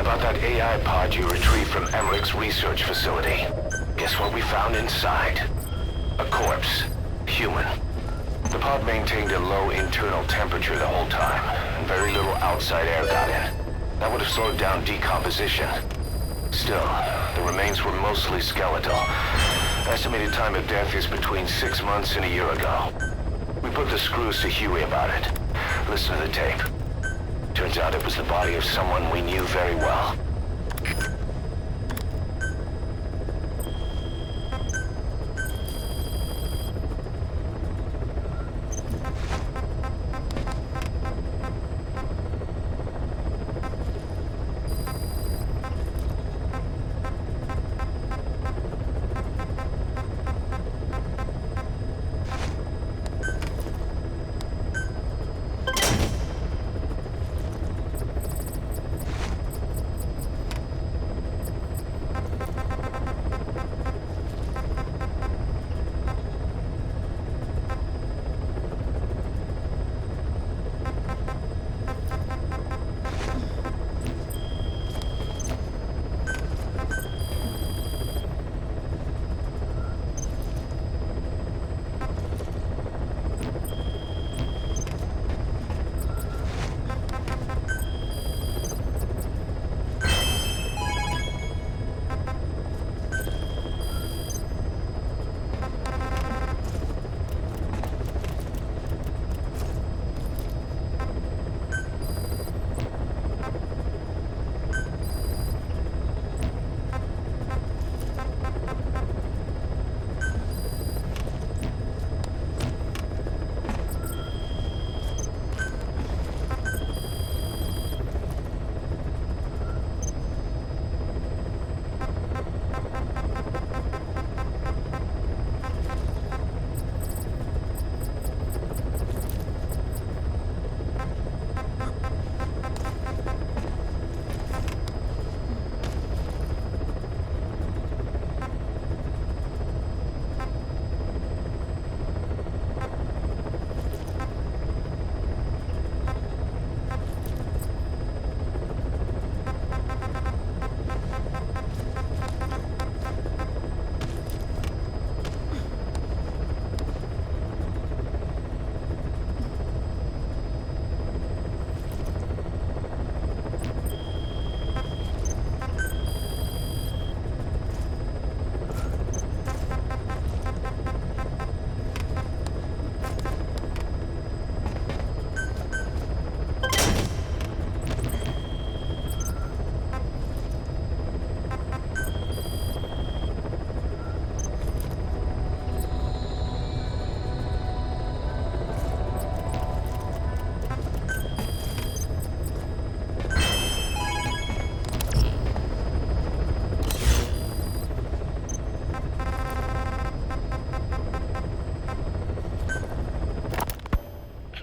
about that AI pod you retrieved from Emmerich's research facility. Guess what we found inside? A corpse. Human. The pod maintained a low internal temperature the whole time, and very little outside air got in. That would have slowed down decomposition. Still, the remains were mostly skeletal. Estimated time of death is between 6 months and a year ago. We put the screws to Huey about it. Listen to the tape. Turns out it was the body of someone we knew very well.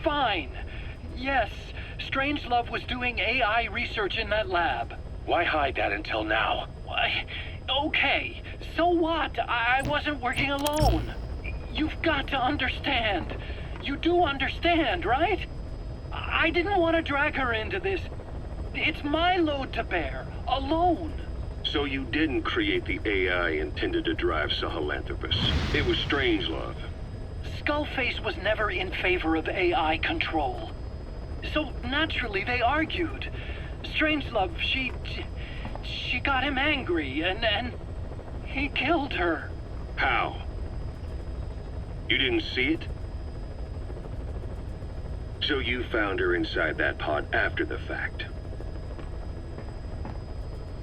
Fine. Yes, Strangelove was doing AI research in that lab. Why hide that until now? Why? Okay, so what? I wasn't working alone. You've got to understand. You do understand, right? I didn't want to drag her into this. It's my load to bear, alone. So you didn't create the AI intended to drive Sahelanthropus. It was Strangelove. Skullface was never in favor of AI control. So naturally they argued. Strangelove, she got him angry and he killed her. How? You didn't see it? So you found her inside that pod after the fact.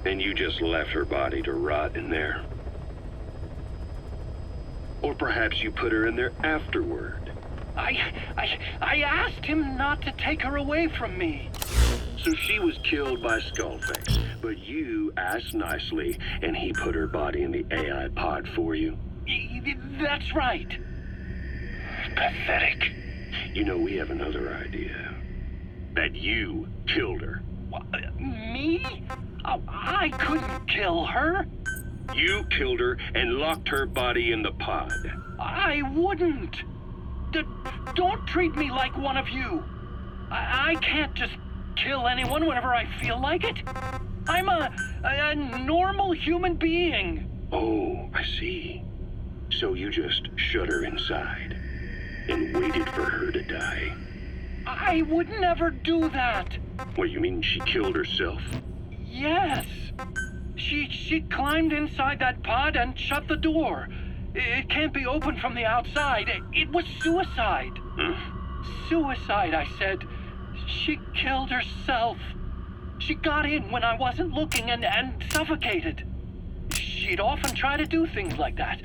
And you just left her body to rot in there. Or perhaps you put her in there afterward. I asked him not to take her away from me. So she was killed by Skullface, but you asked nicely, and he put her body in the AI pod for you? That's right. Pathetic. You know, we have another idea. That you killed her. Me? I couldn't kill her. You killed her and locked her body in the pod. I wouldn't. Don't treat me like one of you. I can't just kill anyone whenever I feel like it. I'm a normal human being. Oh, I see. So you just shut her inside and waited for her to die. I would never do that. What, you mean she killed herself? Yes. She climbed inside that pod and shut the door. It can't be opened from the outside. It was suicide. Suicide, I said. She killed herself. She got in when I wasn't looking and suffocated. She'd often try to do things like that.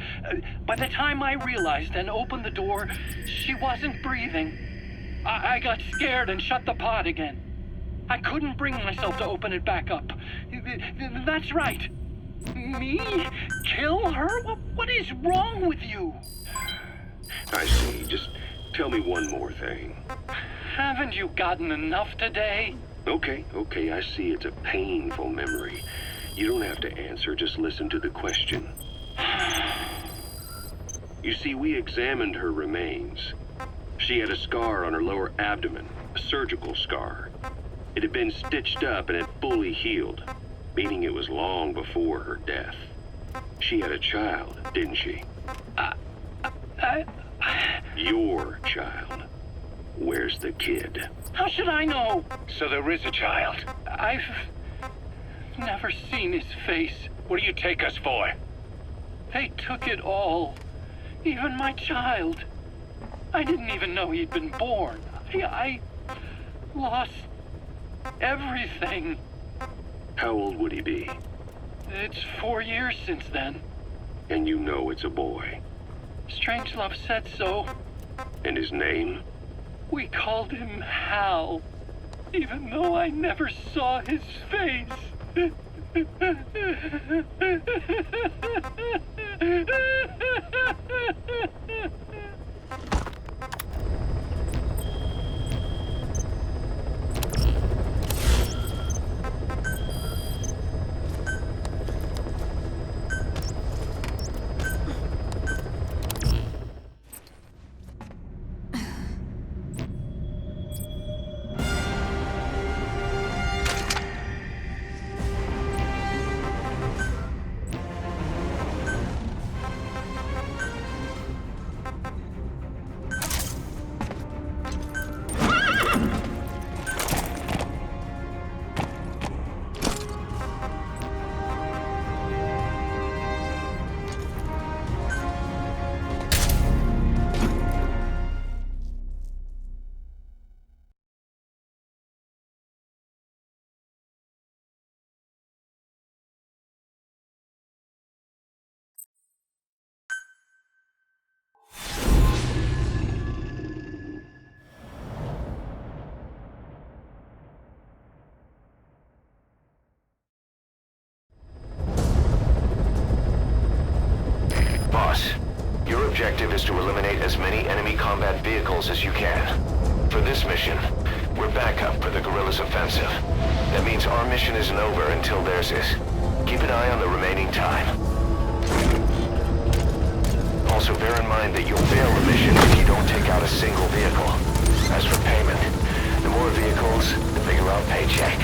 By the time I realized and opened the door, she wasn't breathing. I got scared and shut the pod again. I couldn't bring myself to open it back up. That's right. Me? Kill her? What is wrong with you? I see. Just tell me one more thing. Haven't you gotten enough today? Okay, I see it's a painful memory. You don't have to answer, just listen to the question. You see, we examined her remains. She had a scar on her lower abdomen, a surgical scar. It had been stitched up and had fully healed, meaning it was long before her death. She had a child, didn't she? Your child. Where's the kid? How should I know? So there is a child. I've never seen his face. What do you take us for? They took it all. Even my child. I didn't even know he'd been born. I lost everything. How old would he be? It's 4 years since then. And you know it's a boy. Strangelove said so. And his name? We called him Hal, even though I never saw his face. Boss, your objective is to eliminate as many enemy combat vehicles as you can. For this mission, we're backup for the guerrillas' offensive. That means our mission isn't over until theirs is. Keep an eye on the remaining time. Also bear in mind that you'll fail the mission if you don't take out a single vehicle. As for payment, the more vehicles, the bigger our paycheck.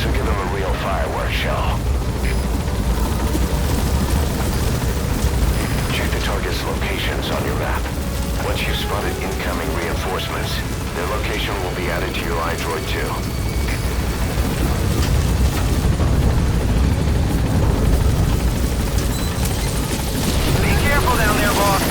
So give them a real fireworks show. Check the target's locations on your map. Once you've spotted incoming reinforcements, their location will be added to your iDroid 2. Careful down there, boss.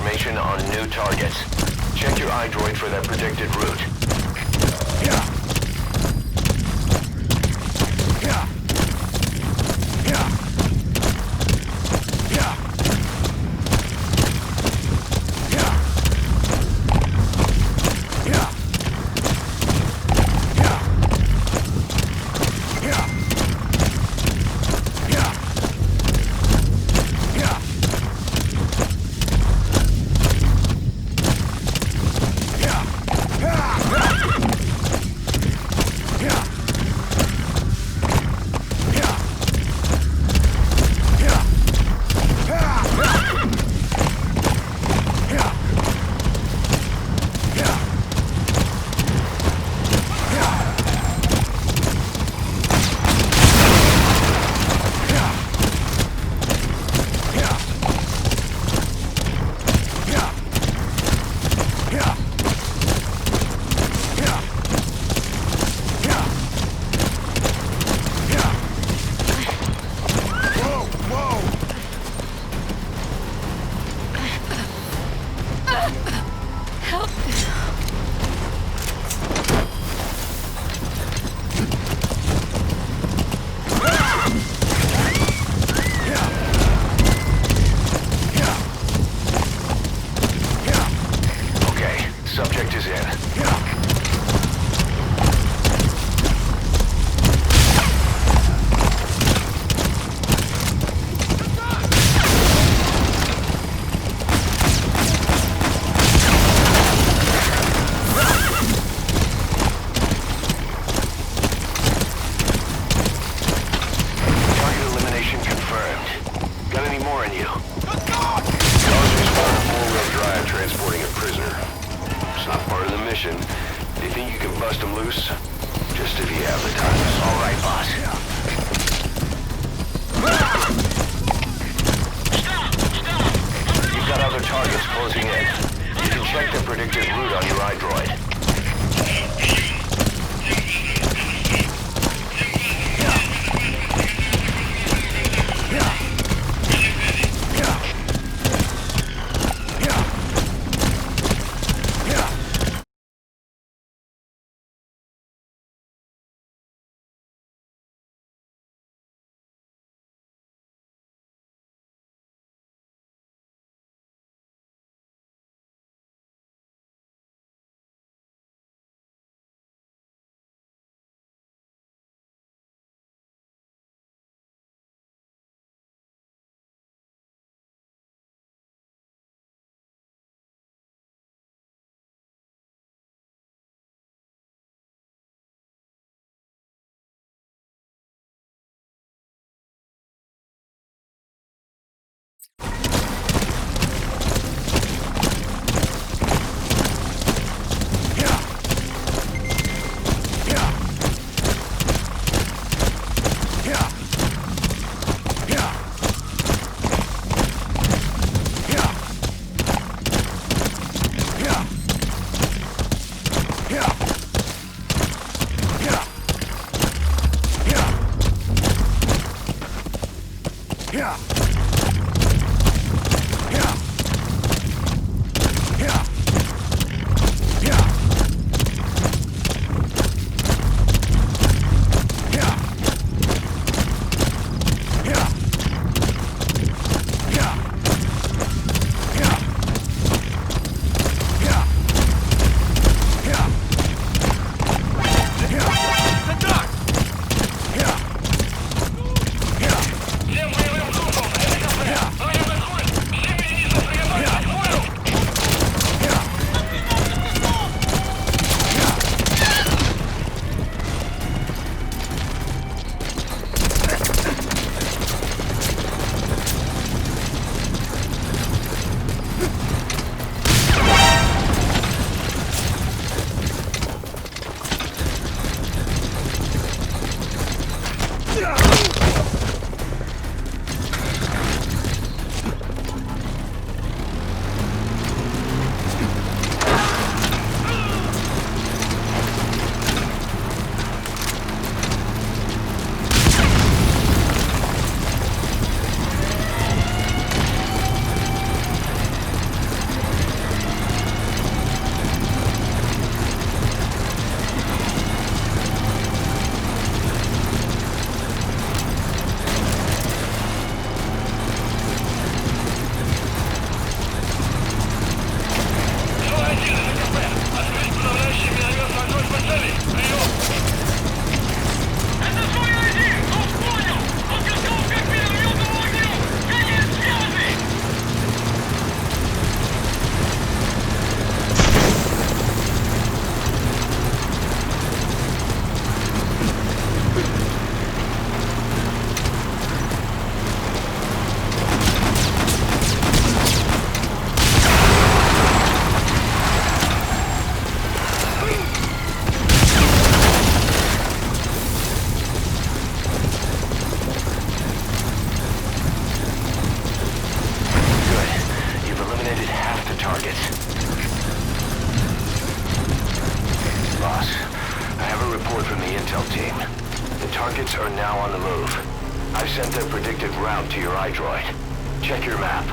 information on new targets. Check your iDroid for their predicted route. Subject is in. Target elimination confirmed. Got any more in you? Cars respond to four-wheel drive transporting a prisoner. It's not part of the mission. Do you think you can bust them loose? Just if you have the time. All right, boss. You've got other targets closing in. You can check the predicted route on your iDroid. the targets. Boss, I have a report from the intel team. The targets are now on the move. I've sent their predicted route to your iDroid. Check your map.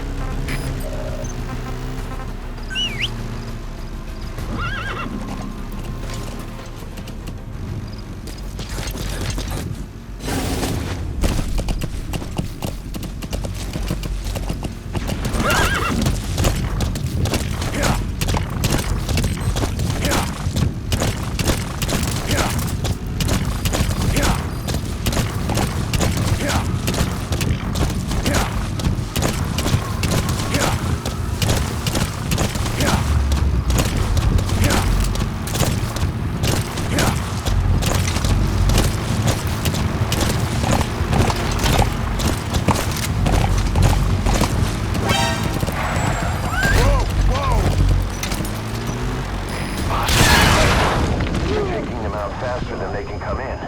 Faster than they can come in.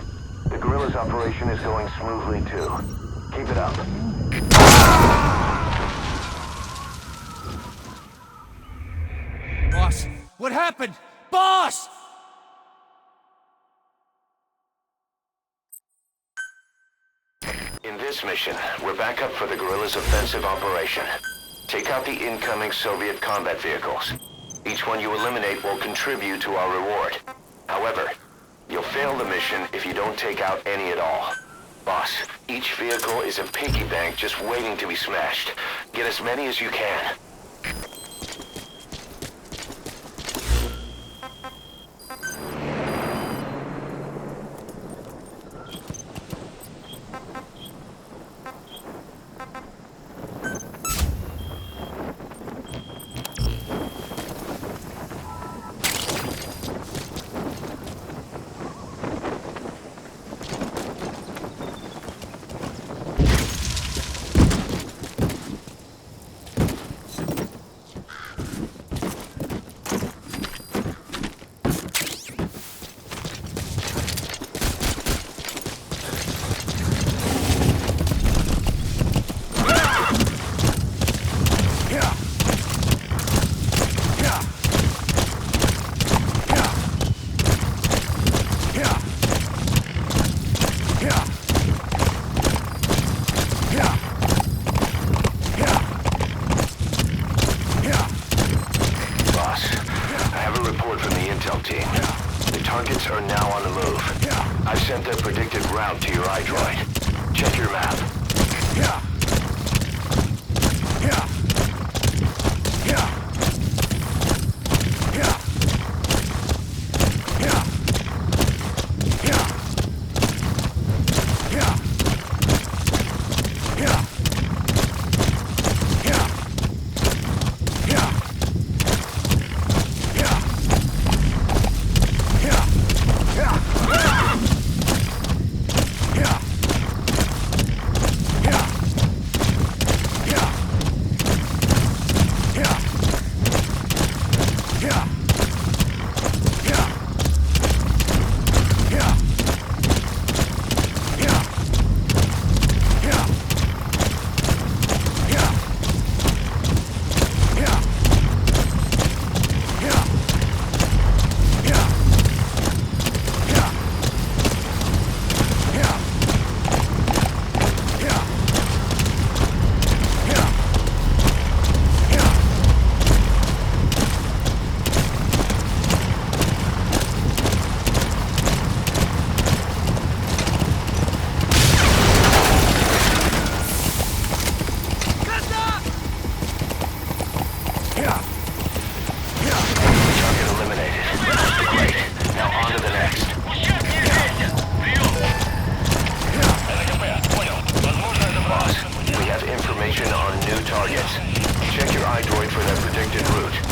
The guerrillas' operation is going smoothly too. Keep it up. Boss, what happened? Boss! In this mission, we're back up for the guerrillas' offensive operation. Take out the incoming Soviet combat vehicles. Each one you eliminate will contribute to our reward. However, you'll fail the mission if you don't take out any at all. Boss, each vehicle is a piggy bank just waiting to be smashed. Get as many as you can. Targets are now on the move. I've sent their predicted route to your iDroid. Check your map. Check your iDroid for that predicted route.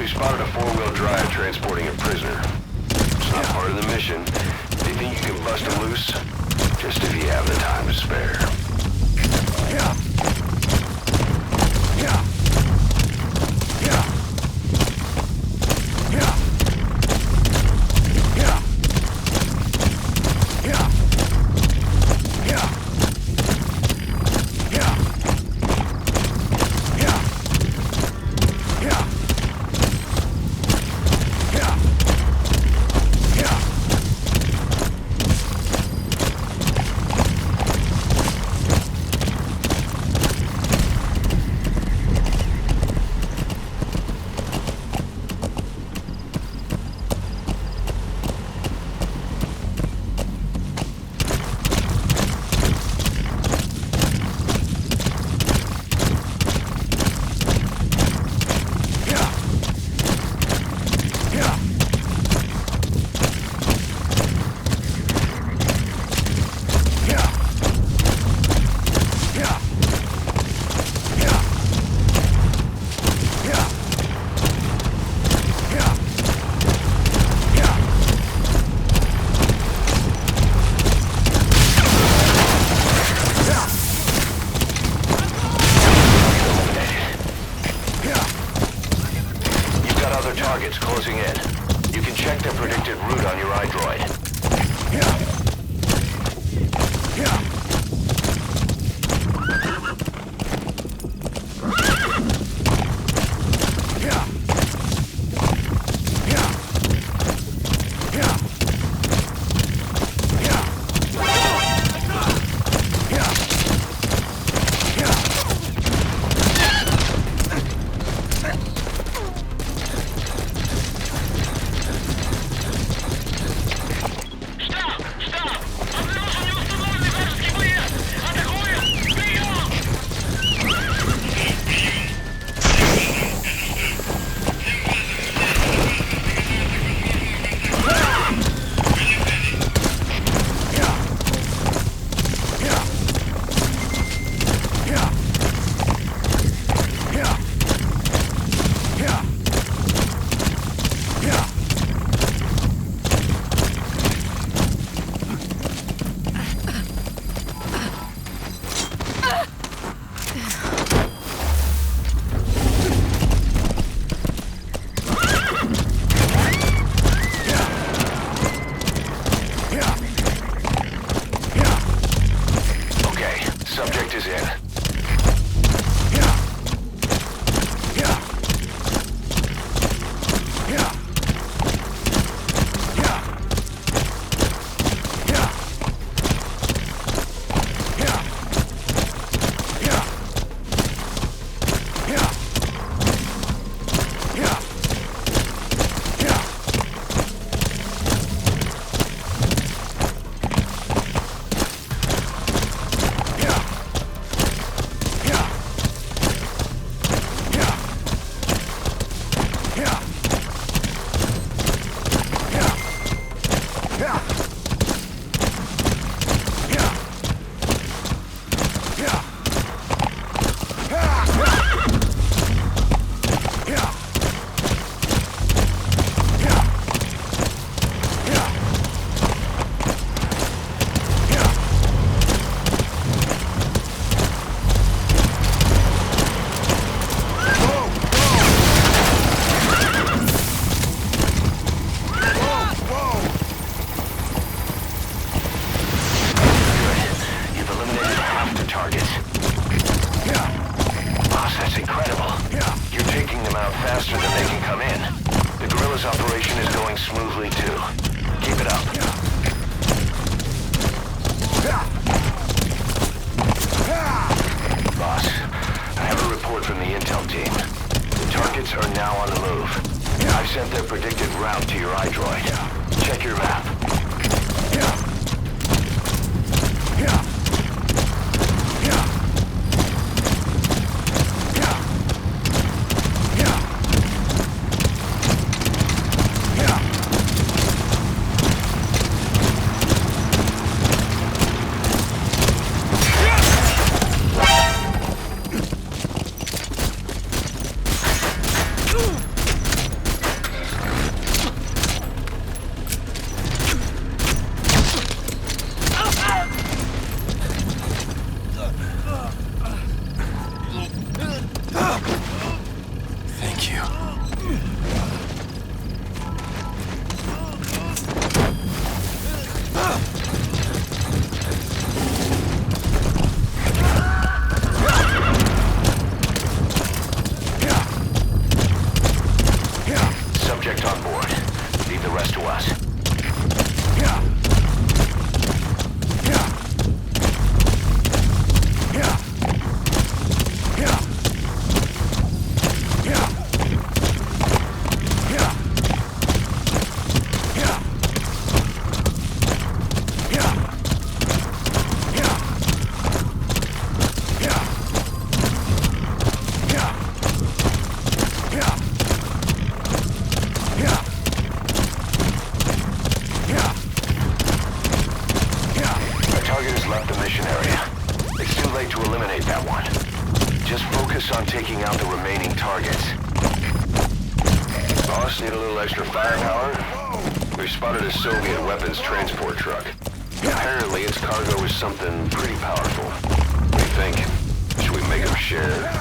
spotted a four-wheel drive transporting a prisoner. It's not part of the mission. Do you think you can bust him loose? Just if you have the time to spare. Targets closing in. You can check their predicted route on your iDroid. Subject is in. Faster than they can come in. The guerrillas operation is going smoothly too. Keep it up. Boss, I have a report from the intel team. The targets are now on the move. I've sent their predicted route to your iDroid. Check your map. taking out the remaining targets. Boss, need a little extra firepower? We spotted a Soviet weapons transport truck. Apparently its cargo is something pretty powerful. What do you think? Should we make them share?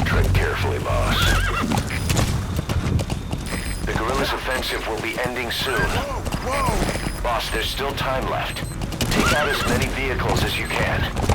Tread carefully, boss. The guerrillas' offensive will be ending soon. Boss, there's still time left. Take out as many vehicles as you can.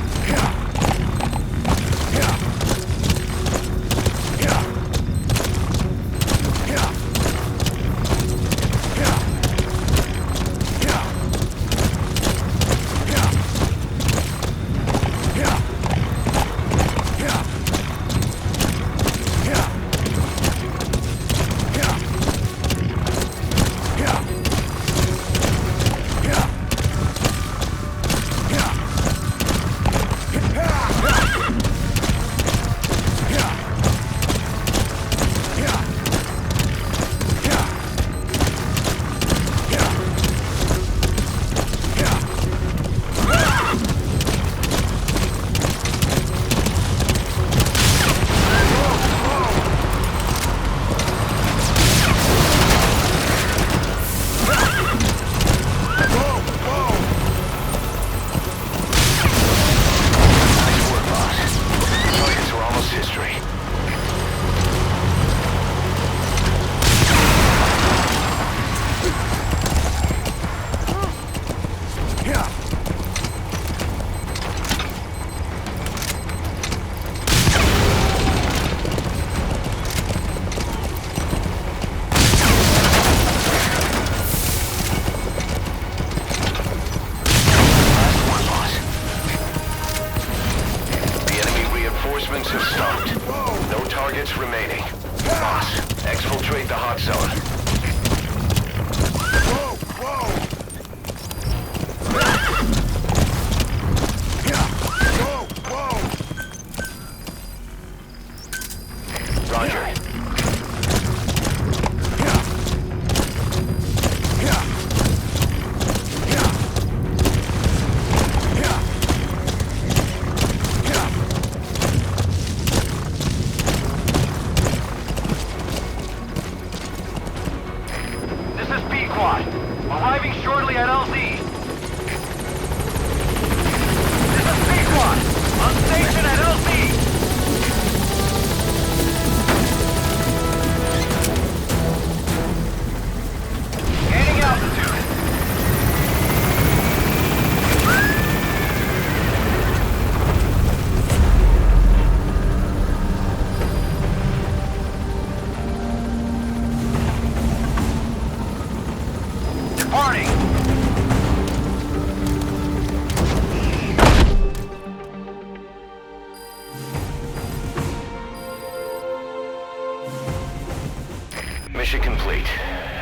Mission complete.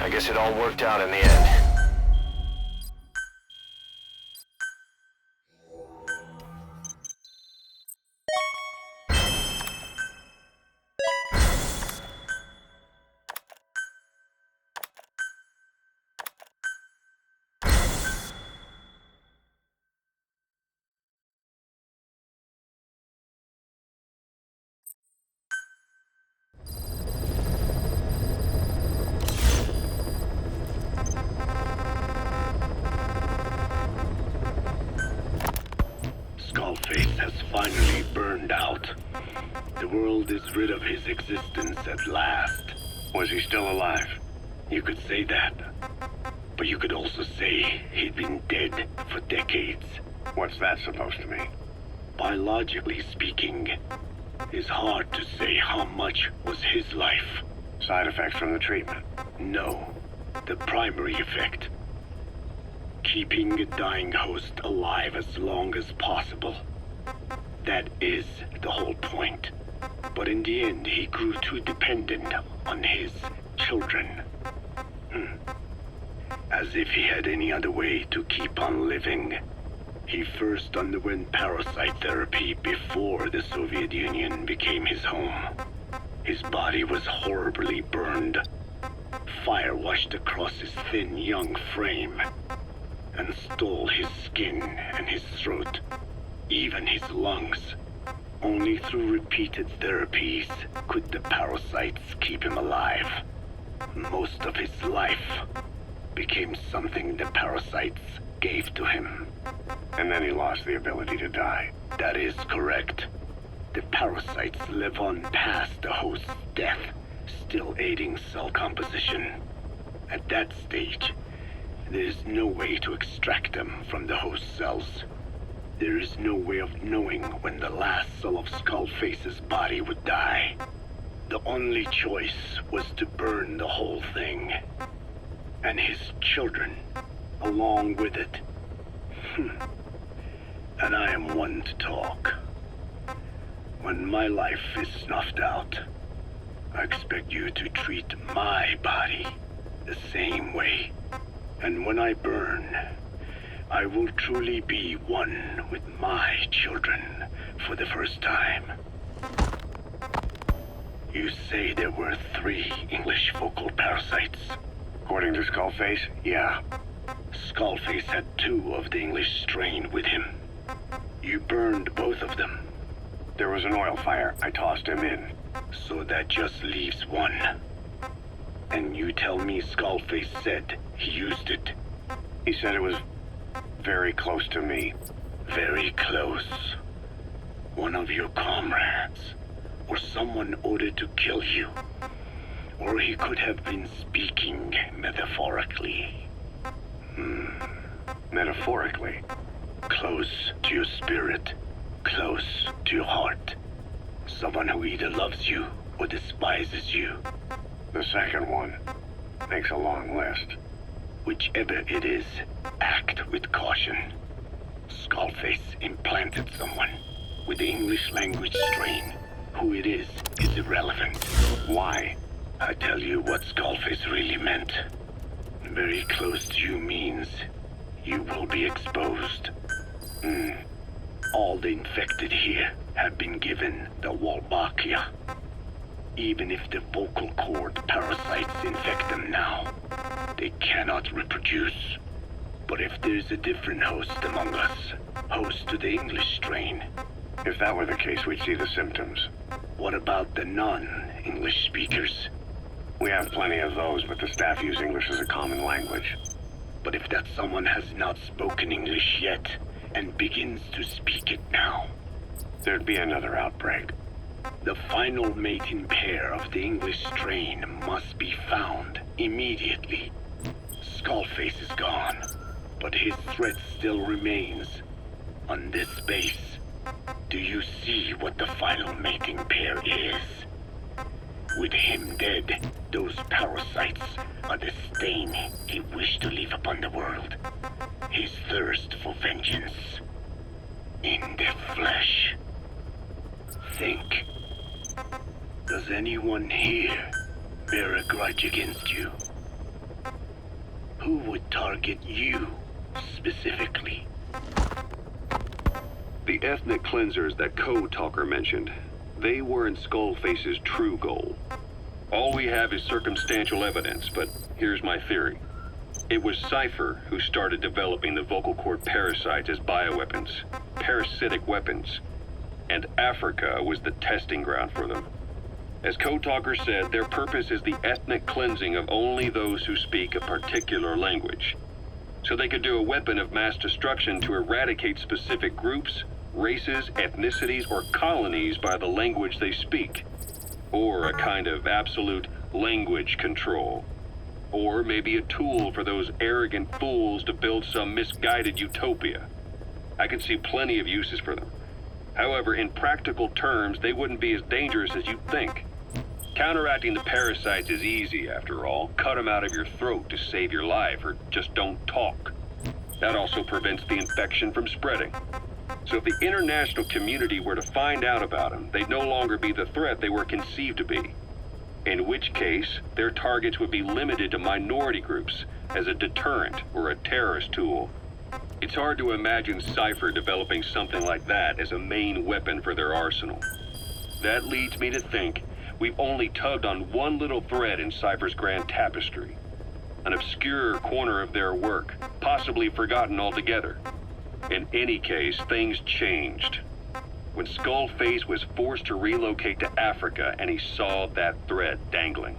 I guess it all worked out in the end. Skullface has finally burned out. The world is rid of his existence at last. Was he still alive? You could say that. But you could also say he'd been dead for decades. What's that supposed to mean? Biologically speaking, it's hard to say how much was his life. Side effects from the treatment? No. The primary effect. Keeping a dying host alive as long as possible. That is the whole point. But in the end, he grew too dependent on his children. As if he had any other way to keep on living. He first underwent parasite therapy before the Soviet Union became his home. His body was horribly burned. Fire washed across his thin young frame and stole his skin and his throat, even his lungs. Only through repeated therapies could the parasites keep him alive. Most of his life became something the parasites gave to him. And then he lost the ability to die. That is correct. The parasites live on past the host's death, still aiding cell composition. At that stage, there is no way to extract them from the host cells. There is no way of knowing when the last cell of Skullface's body would die. The only choice was to burn the whole thing. And his children, along with it. And I am one to talk. When my life is snuffed out, I expect you to treat my body the same way. And when I burn, I will truly be one with my children for the first time. You say there were 3 English vocal parasites. According to Skullface, yeah. Skullface had 2 of the English strain with him. You burned both of them. There was an oil fire. I tossed him in. So that just leaves 1. And you tell me Skullface said he used it. He said it was very close to me. Very close. One of your comrades, or someone ordered to kill you. Or he could have been speaking metaphorically. Metaphorically? Close to your spirit, close to your heart. Someone who either loves you or despises you. The second one makes a long list. Whichever it is, act with caution. Skullface implanted someone with the English language strain. Who it is irrelevant. Why? I tell you what Skullface really meant. Very close to you means you will be exposed. All the infected here have been given the Wolbachia. Even if the vocal cord parasites infect them now, they cannot reproduce. But if there's a different host among us, host to the English strain. If that were the case, we'd see the symptoms. What about the non-English speakers? We have plenty of those, but the staff use English as a common language. But if that someone has not spoken English yet, and begins to speak it now, there'd be another outbreak. The final mating pair of the English strain must be found immediately. Skullface is gone, but his threat still remains. On this base, do you see what the final mating pair is? With him dead, those parasites are the stain he wished to leave upon the world. His thirst for vengeance. In the flesh. Think. Does anyone here bear a grudge against you? Who would target you, specifically? The ethnic cleansers that Code Talker mentioned, they weren't Skullface's true goal. All we have is circumstantial evidence, but here's my theory. It was Cypher who started developing the vocal cord parasites as bioweapons, parasitic weapons, and Africa was the testing ground for them. As Code Talker said, their purpose is the ethnic cleansing of only those who speak a particular language. So they could do a weapon of mass destruction to eradicate specific groups, races, ethnicities, or colonies by the language they speak. Or a kind of absolute language control. Or maybe a tool for those arrogant fools to build some misguided utopia. I could see plenty of uses for them. However, in practical terms, they wouldn't be as dangerous as you'd think. Counteracting the parasites is easy, after all. Cut them out of your throat to save your life, or just don't talk. That also prevents the infection from spreading. So if the international community were to find out about them, they'd no longer be the threat they were conceived to be. In which case, their targets would be limited to minority groups as a deterrent or a terrorist tool. It's hard to imagine Cypher developing something like that as a main weapon for their arsenal. That leads me to think we've only tugged on one little thread in Cypher's grand tapestry. An obscure corner of their work, possibly forgotten altogether. In any case, things changed. when Skullface was forced to relocate to Africa and he saw that thread dangling.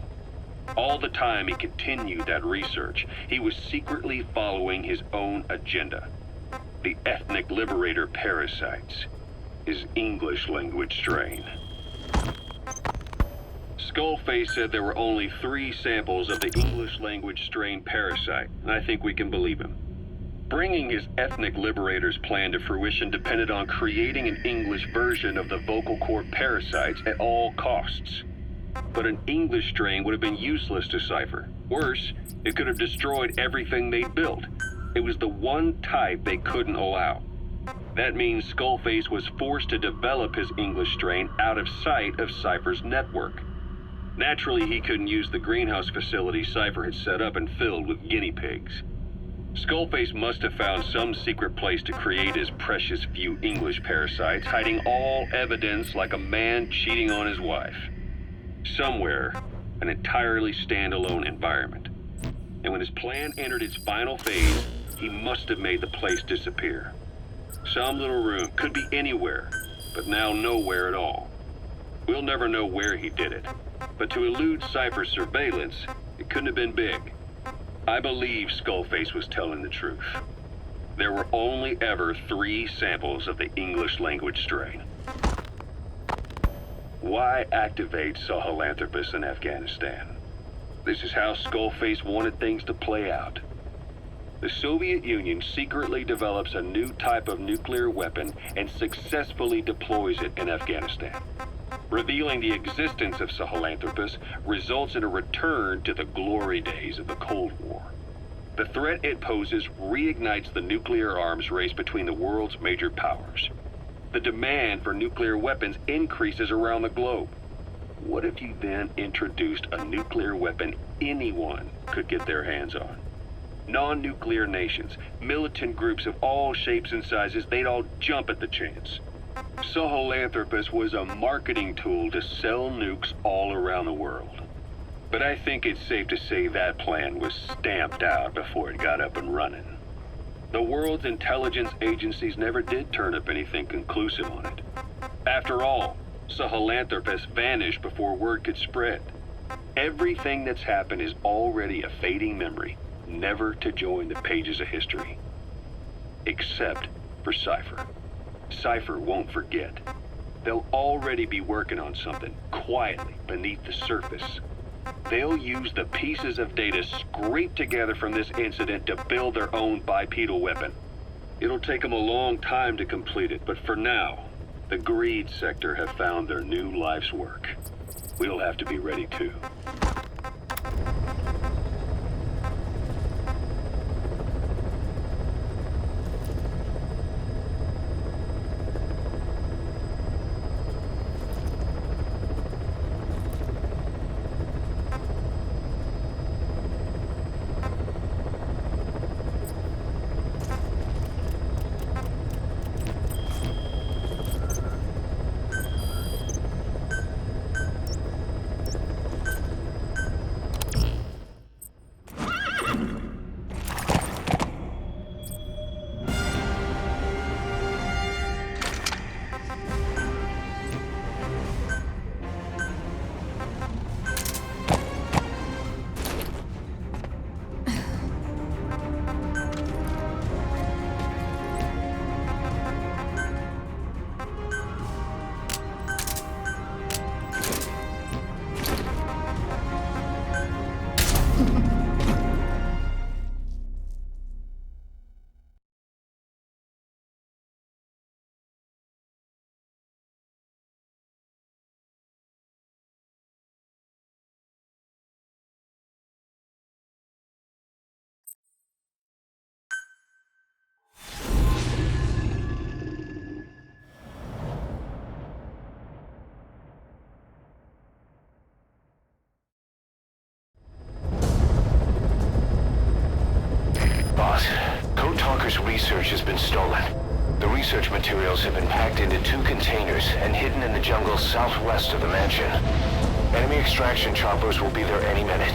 All the time he continued that research, he was secretly following his own agenda. The ethnic liberator parasites, his English language strain. Skullface said there were only 3 samples of the English language strain parasite, and I think we can believe him. Bringing his ethnic liberator's plan to fruition depended on creating an English version of the vocal cord parasites at all costs. But an English strain would have been useless to Cypher. Worse, it could have destroyed everything they'd built. It was the one type they couldn't allow. That means Skullface was forced to develop his English strain out of sight of Cypher's network. Naturally, he couldn't use the greenhouse facility Cypher had set up and filled with guinea pigs. Skullface must have found some secret place to create his precious few English parasites, hiding all evidence like a man cheating on his wife. Somewhere, an entirely standalone environment. And when his plan entered its final phase, he must have made the place disappear. Some little room, could be anywhere, but now nowhere at all. We'll never know where he did it, but to elude Cypher's surveillance, it couldn't have been big. I believe Skullface was telling the truth. There were only ever 3 samples of the English language strain. Why activate Sahelanthropus in Afghanistan? This is how Skullface wanted things to play out. The Soviet Union secretly develops a new type of nuclear weapon and successfully deploys it in Afghanistan. Revealing the existence of Sahelanthropus results in a return to the glory days of the Cold War. The threat it poses reignites the nuclear arms race between the world's major powers. The demand for nuclear weapons increases around the globe. What if you then introduced a nuclear weapon anyone could get their hands on? Non-nuclear nations, militant groups of all shapes and sizes, they'd all jump at the chance. Sahelanthropus was a marketing tool to sell nukes all around the world. But I think it's safe to say that plan was stamped out before it got up and running. The world's intelligence agencies never did turn up anything conclusive on it. After all, Sahelanthropus vanished before word could spread. Everything that's happened is already a fading memory, never to join the pages of history. Except for Cypher. Cypher won't forget. They'll already be working on something, quietly beneath the surface. They'll use the pieces of data scraped together from this incident to build their own bipedal weapon. It'll take them a long time to complete it, but for now, the greed sector have found their new life's work. We'll have to be ready too. Research has been stolen. The research materials have been packed into 2 containers and hidden in the jungle southwest of the mansion. Enemy extraction choppers will be there any minute.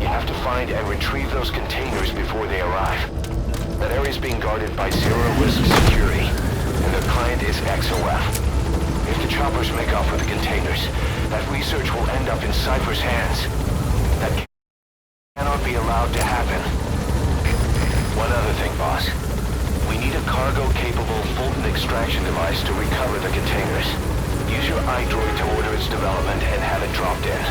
You have to find and retrieve those containers before they arrive. That area is being guarded by zero-risk security, and their client is XOF. If the choppers make off with the containers, that research will end up in Cypher's hands. That cannot be allowed to happen. One other thing, boss. We need a cargo-capable Fulton extraction device to recover the containers. Use your iDroid to order its development and have it dropped in.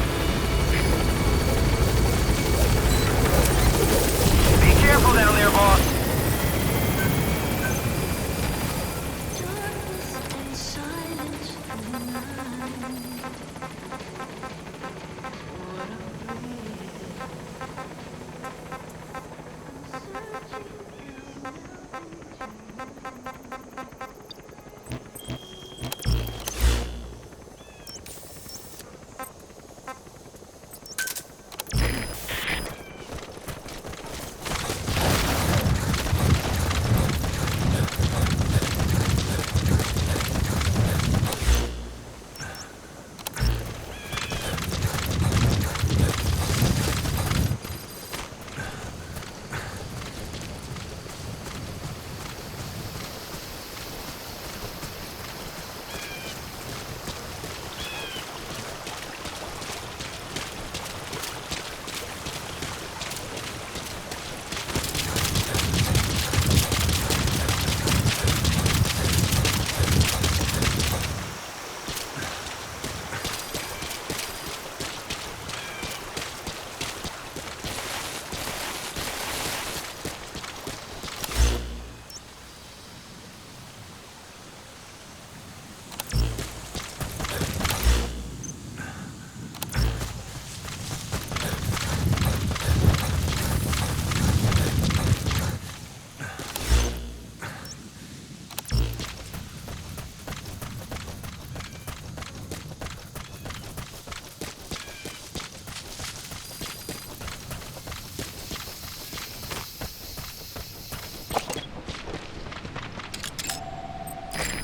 Be careful down there, boss.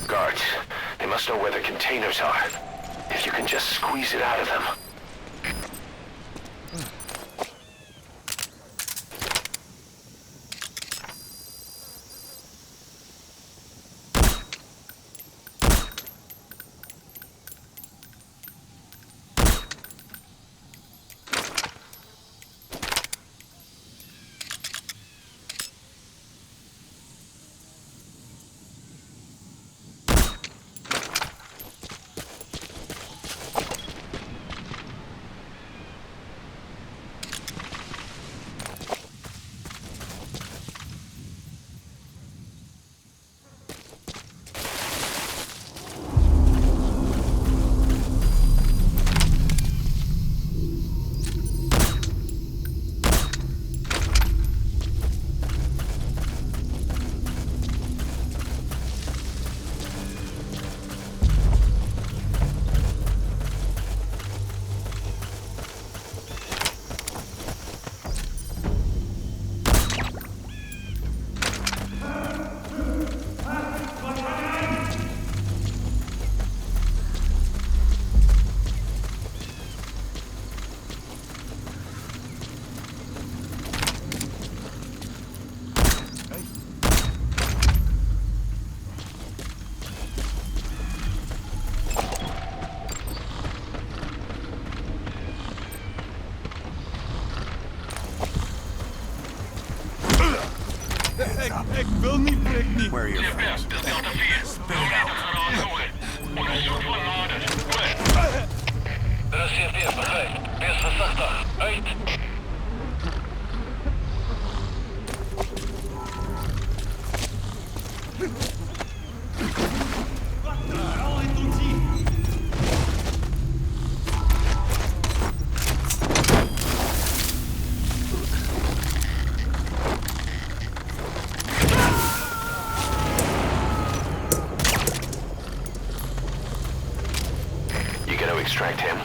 Guards, they must know where the containers are. If you can just squeeze it out of them. Ik wil niet, breek niet. Where are your friends? Spit it out. You gonna extract him?